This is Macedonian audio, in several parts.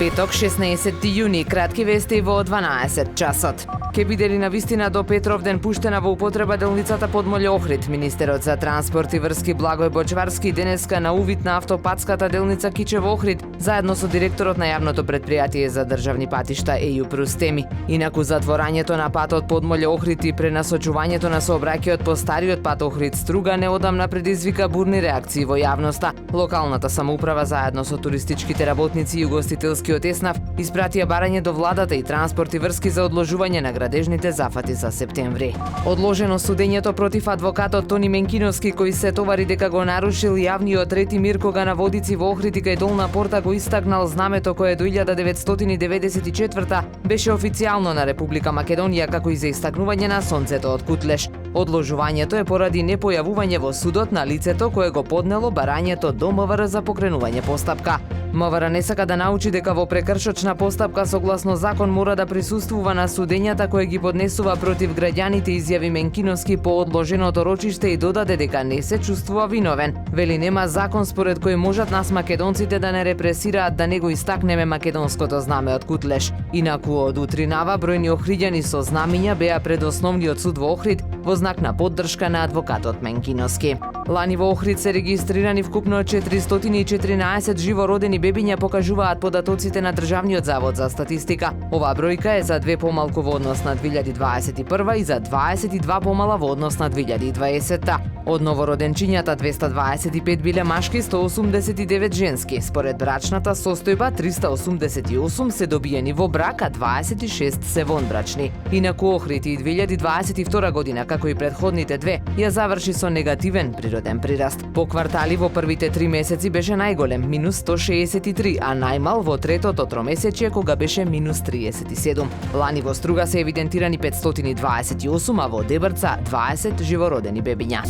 Петок, 16 јуни, кратки вести во 12 часот. Ке биде ли навистина до Петровден пуштена во употреба делницата Подмоле Охрид? Министерот за транспорт и врски Благој Бочварски денеска на увид на автопатската делница Кичево Охрид, заедно со директорот на јавното претпријатие за државни патишта ЕЈУ Рустеми. Инаку затворањето на патот Подмоле Охрид и пренасочувањето на сообраќајот по стариот пат Охрид Струга неодамна предизвика бурни реакции во јавноста. Локалната самоуправа заедно со туристичките работници и угостителскиот еснав испратија барање до владата и транспорт и врски за одложување на градежните зафати за септември. Одложено судењето против адвокатот Тони Менкиновски, кој се товари дека го нарушил јавниот ред и мир кога на водици во Охрид и кај Долна Порта го истакнал знамето кое до 1994 беше официјално на Република Македонија, како и за истакнување на сонцето од Кутлеш. Одложувањето е поради непојавување во судот на лицето кое го поднело барањето до МВР за покренување постапка. МВР не сака да научи дека во прекршочна постапка согласно закон мора да присуствува на судењата кои ги поднесува против граѓаните, изјави Менкиновски по одложеното рочиште и додаде дека не се чувствува виновен. Вели нема закон според кој можат нас македонците да не репресираат да не го истакнеме македонското знаме од Кутлеш. Инаку од утринава бројни охриѓани со знамиња беа пред основниот суд во Охрид во знак на поддршка на адвокатот Менкиновски. Лани во Охрид се регистрирани вкупно 414 живородени бебиња, покажуваат податоците на Државниот завод за статистика. Оваа бројка е за 2 помалку во однос на 2021 и за 22 помала во однос на 2020. Од новороденчињата 225 биле машки, 189 женски. Според брачната состојба 388 се добиени во брак, а 26 се вонбрачни. Инаку Охрид и 2022 година, како и предходните две, ја заврши со негативен природен прираст. По квартали во првите 3 месеци беше најголем, минус 163, а најмал во третото тромесечје, кога беше минус 37. Лани во Струга се евидентирани 528, а во Дебрца 20 живородени бебиња.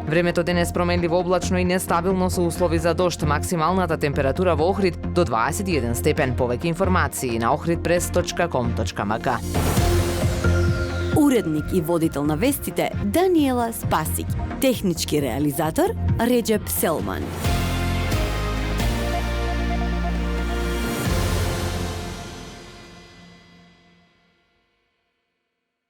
Времето денес променливо облачно и нестабилно со услови за дожд. Максималната температура во Охрид до 21 степен. Повеќе информации на ohridpress.com.mk. Уредник и водител на вестите Даниела Спасик. Технички реализатор Реджеп Селман.